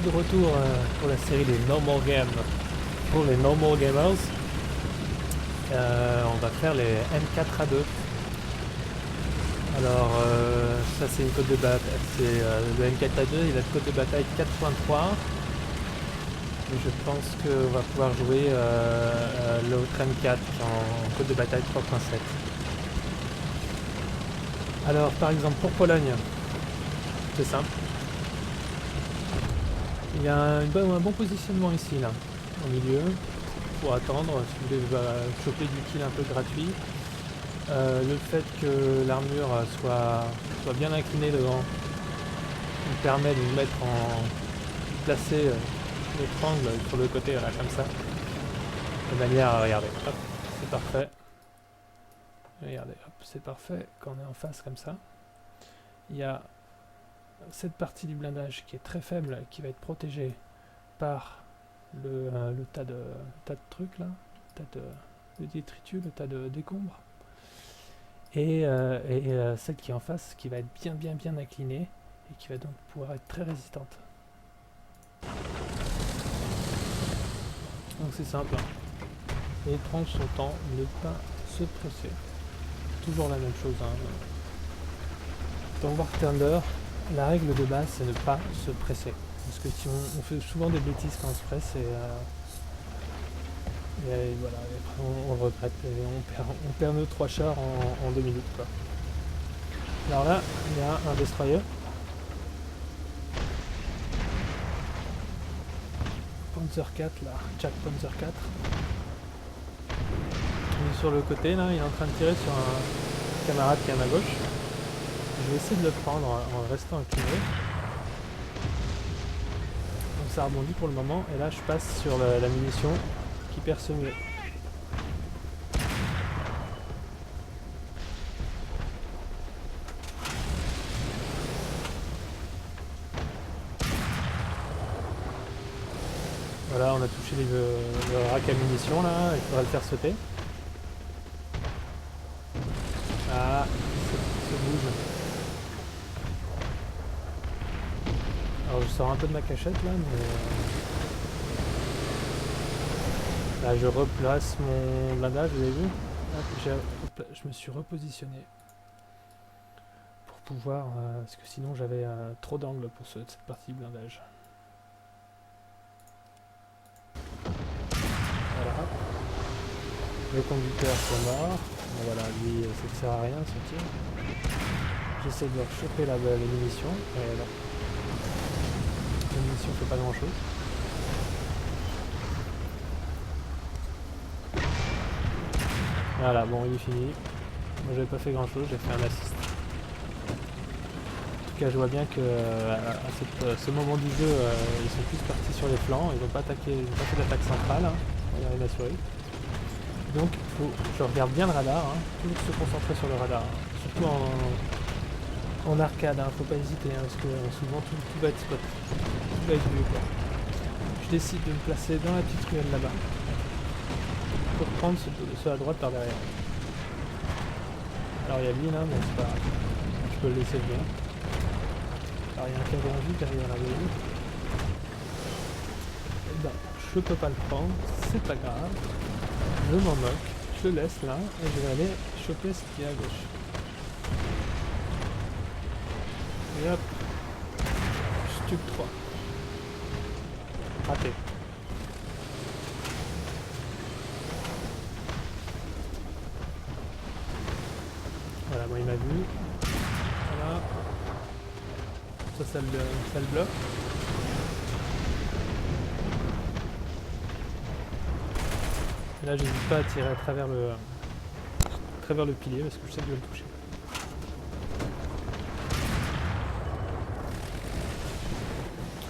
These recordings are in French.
De retour pour la série des Normal Games. Pour les Normal Gamers, on va faire les M4A2. Alors, ça c'est une code de bataille. C'est le M4A2, il a le code de bataille 4.3. Et je pense qu'on va pouvoir jouer l'autre M4 en code de bataille 3.7. Alors, par exemple, pour Pologne, c'est simple. Il y a un bon positionnement ici, là, au milieu, pour attendre, si vous voulez choper du kill un peu gratuit. Le fait que l'armure soit bien inclinée devant nous permet de nous mettre placer notre angle sur le côté, voilà, comme ça. De manière, regardez, hop, c'est parfait. Regardez, hop, c'est parfait, quand on est en face comme ça. Il y a cette partie du blindage qui est très faible, qui va être protégée par le tas de trucs là, le tas de détritus, le tas de décombres. Et celle qui est en face, qui va être bien inclinée et qui va donc pouvoir être très résistante. Donc c'est simple, hein. Et prendre son temps, ne pas se presser. Toujours la même chose, hein. Dans War Thunder, la règle de base, c'est ne pas se presser. Parce que si on fait souvent des bêtises quand on se presse et voilà, et après on regrette et on perd nos 3 chars en 2 minutes, quoi. Alors là, il y a un destroyer. Panzer 4 là, Jack Panzer 4. Il est sur le côté là, il est en train de tirer sur un camarade qui est à ma gauche. Je vais essayer de le prendre en restant incliné. Donc ça rebondit pour le moment. Et là je passe sur la munition qui perce mieux. Voilà, on a touché le rack à munitions là, il faudra le faire sauter. Ah, il se bouge. Alors je sors un peu de ma cachette là, mais là je replace mon blindage, vous avez vu? Je me suis repositionné pour pouvoir, parce que sinon j'avais trop d'angle pour cette partie de blindage. Voilà. Le conducteur c'est mort. Bon, voilà, lui ça ne sert à rien son tir. J'essaie de choper les munitions. Et là. La munition fait pas grand chose. Voilà, bon il est fini. Moi j'avais pas fait grand chose, j'ai fait un assist. En tout cas je vois bien que à ce moment du jeu ils sont plus partis sur les flancs, ils n'ont pas fait d'attaque centrale, hein. Regardez la souris. Donc je regarde bien le radar, hein. Toujours se concentrer sur le radar, hein. Surtout en arcade, hein. Faut pas hésiter, hein, parce que souvent tout va être spot, tout va être vu, quoi. Je décide de me placer dans la petite ruelle là-bas pour prendre ceux à droite par derrière. Alors il y a lui là, mais c'est pas grave, je peux le laisser venir. Alors il y a un cadre en vue derrière la voie. Ben, je peux pas le prendre, c'est pas grave. Je m'en moque, je le laisse là et je vais aller choper ce qui est à gauche. Et hop, stup 3. Raté. Voilà, bon il m'a vu. Voilà. Ça le bloque. Et là j'hésite pas à tirer à travers le pilier parce que je sais que je vais le toucher.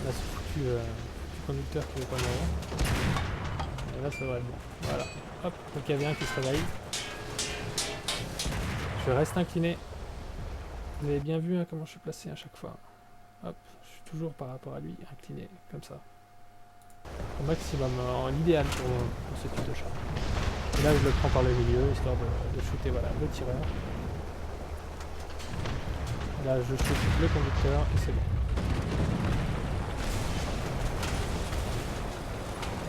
Là ce foutu conducteur qui veut pas m'avoir. Et là ça devrait être bon. Voilà. Hop, donc il y a bien qui se réveille. Je reste incliné. Vous avez bien vu, hein, comment je suis placé à chaque fois. Hop, je suis toujours par rapport à lui, incliné, comme ça. Au maximum, l'idéal pour ce type de char. Et là je le prends par le milieu, histoire de shooter, voilà, le tireur. Là je shoot le conducteur et c'est bon.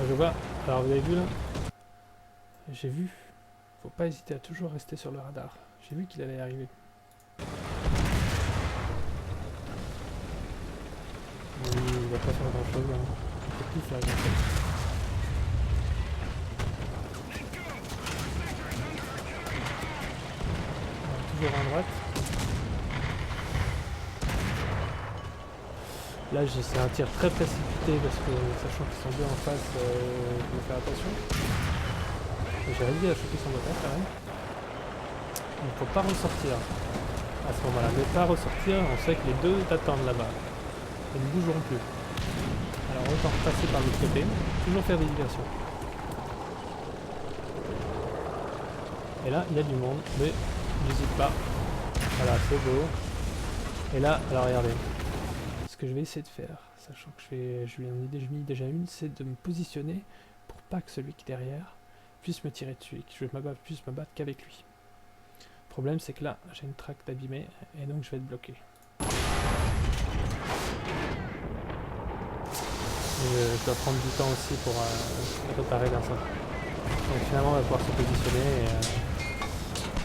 Je vois, alors vous avez vu là? J'ai vu. Faut pas hésiter à toujours rester sur le radar. J'ai vu qu'il allait arriver. Il va pas faire grand chose. Hein. Il peut plus faire grand chose. Toujours à droite. Là c'est un tir très précipité parce que sachant qu'ils sont deux en face, il faut faire attention. J'ai réussi à choper son moteur quand même. Il ne faut pas ressortir à ce moment-là. Ne pas ressortir, on sait que les deux t'attendent là-bas. Ils ne bougeront plus. Alors autant passer par l'autre côté, toujours faire des diversions. Et là, il y a du monde, mais n'hésite pas. Voilà, c'est beau. Et là, alors regardez. Ce que je vais essayer de faire, sachant que je lui en ai mis déjà une, c'est de me positionner pour pas que celui qui est derrière puisse me tirer dessus et que je puisse me battre qu'avec lui. Le problème, c'est que là, j'ai une traque d'abîmée et donc je vais être bloqué. Je dois prendre du temps aussi pour réparer l'enceinte. Donc finalement on va pouvoir se positionner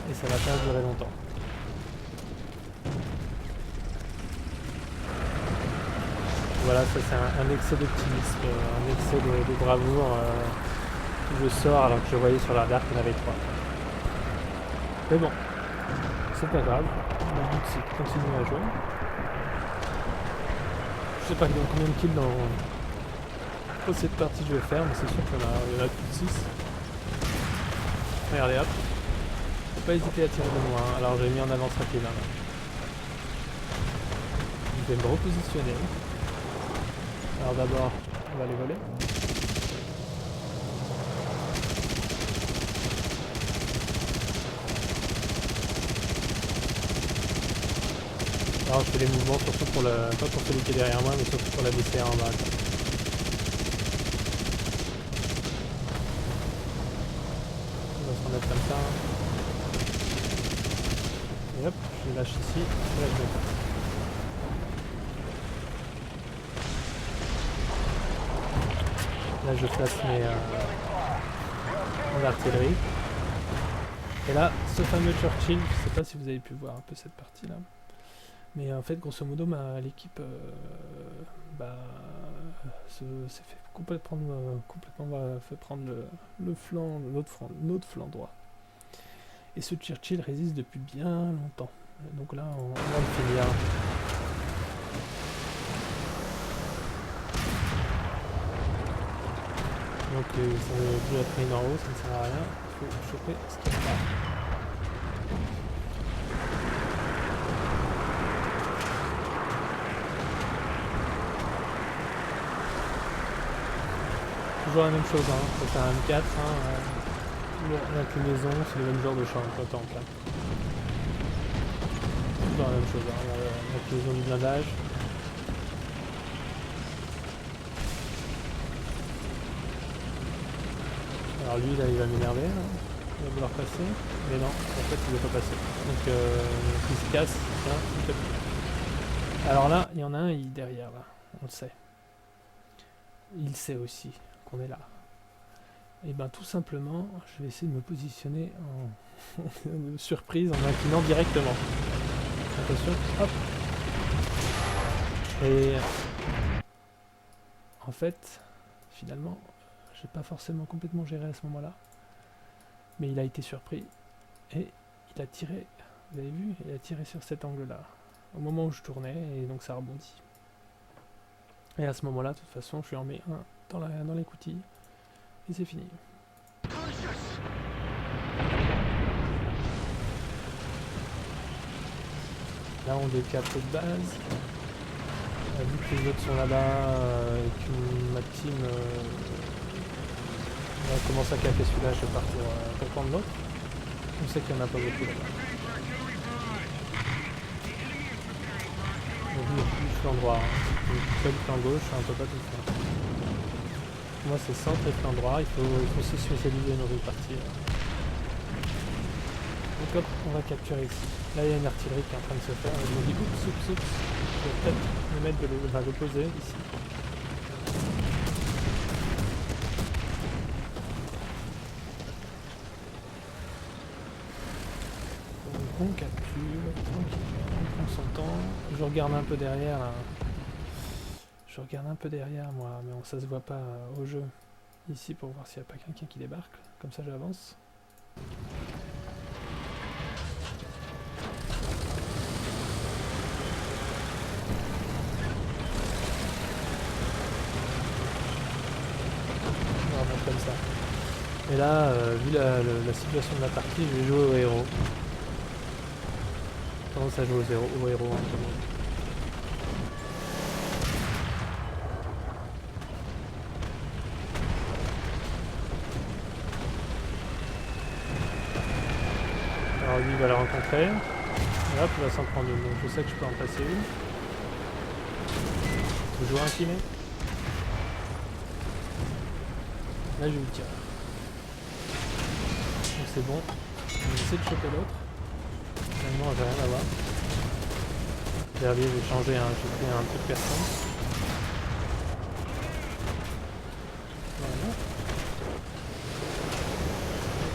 et ça va pas durer longtemps. Voilà, ça c'est un excès d'optimisme, un excès de bravoure. Je sors alors que je voyais sur la radar qu'il y en avait 3. Mais bon, c'est pas grave. Le but c'est de continuer à jouer. Je sais pas combien de kills dans cette partie je vais faire, mais c'est sûr qu'il y en a plus de 6. Regardez hop. Faut pas hésiter à tirer de loin. Alors j'ai mis en avance rapide là. Je vais me repositionner. Alors d'abord, on va les voler. Alors je fais des mouvements surtout pour pas pour celui qui est derrière moi, mais surtout pour la DCR en bas. On va se remettre comme ça. Et hop, je lâche ici, et là je me passe. Là je place mon artillerie. Et là, ce fameux Churchill, je sais pas si vous avez pu voir un peu cette partie là. Mais en fait, grosso modo, l'équipe s'est fait complètement fait prendre notre flanc droit. Et ce Churchill résiste depuis bien longtemps. Donc là, on va le finir. Donc ça veut dire être en haut, ça ne sert à rien. Il faut choper ce qu'il y a là. Toujours la même chose, hein. C'est un M4, l'inclinaison, c'est le même genre de champ, tank. Hein. Toujours la même chose, hein. L'inclinaison du blindage. Alors lui là il va m'énerver, hein. Il va vouloir passer, mais non, en fait il ne veut pas passer. Donc il se casse, tiens, alors là, il y en a un, il est derrière là, on le sait. Il sait aussi qu'on est là. Et ben tout simplement, je vais essayer de me positionner en surprise en m'inclinant directement. Attention, hop. Et en fait, finalement, j'ai pas forcément complètement géré à ce moment-là, mais il a été surpris et il a tiré. Vous avez vu, il a tiré sur cet angle-là au moment où je tournais et donc ça rebondit. Et à ce moment-là, de toute façon, je lui en mets un dans l'écoutille et c'est fini. Là, on décapte de base. Vu que les autres sont là-bas et que ma team va commencer à capter celui-là, je vais partir pour prendre l'autre. On sait qu'il n'y en a pas beaucoup là-bas. Donc, le flanc droit. Donc, le flanc gauche, on ne peut pas tout faire. Moi, c'est centre et flanc droit. Il faut se spécialiser dans une partie. Donc, hop, on va capturer ici. Là, il y a une artillerie qui est en train de se faire. Je me dis, oups. Je vais peut-être me mettre le poser ici. on capture, tranquillement, on prend son temps. Je regarde un peu derrière là. Je regarde un peu derrière moi, mais ça se voit pas au jeu. Ici pour voir s'il n'y a pas quelqu'un qui débarque. Comme ça j'avance. Vraiment comme ça. Et là, vu la situation de la partie, je vais jouer au héros. J'ai tendance à jouer au héros en ce moment. Alors lui il va la rencontrer. Et hop, il va s'en prendre une. Donc je sais que je peux en passer une. Toujours incliné. Là je vais le tirer. Donc c'est bon. Je vais essayer de choper l'autre. Finalement j'ai rien à voir. Derrière j'ai changé, j'ai pris un truc personne. Voilà.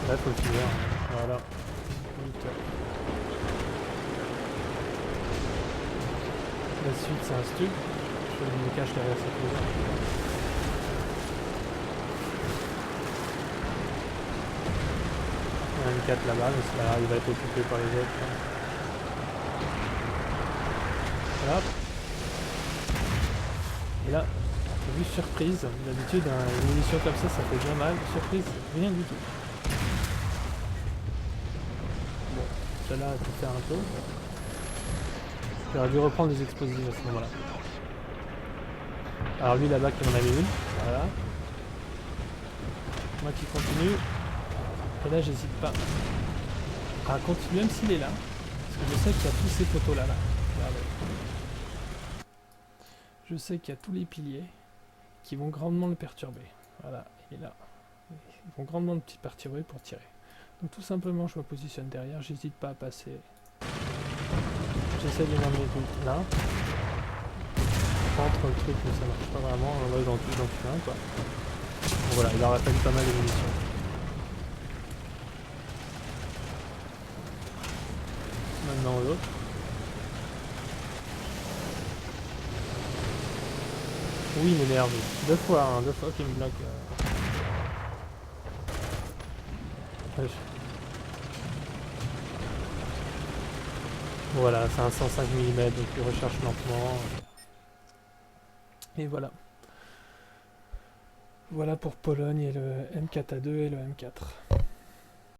Là faut le finir. Voilà. La suite c'est un stup. Je me cache derrière cette maison. Il y a un M4 là-bas, mais c'est pas grave, il va être occupé par les autres. Voilà. Et là, j'ai vu surprise. D'habitude, une munition comme ça fait bien mal. Surprise, rien du tout. Bon, celle-là, elle peut faire un peu. J'aurais dû reprendre les explosifs à ce moment-là. Alors lui là-bas qui en avait une, voilà. Moi qui continue. Et là j'hésite pas à continuer même s'il est là. Parce que je sais qu'il y a tous ces poteaux là. Regardez. Je sais qu'il y a tous les piliers qui vont grandement le perturber. Voilà, il est là. Ils vont grandement le perturber pour tirer. Donc tout simplement je me positionne derrière, j'hésite pas à passer. J'essaie de m'amener tout là. Entre le truc mais ça marche pas vraiment, on va dans tout un quoi. Bon, voilà, il aura fallu pas mal de munitions. Maintenant l'autre. Oui, il m'énerve. Deux fois qu'il me bloque. Voilà, c'est un 105 mm, donc il recharge lentement. Et voilà. Voilà pour Pologne et le M4A2 et le M4.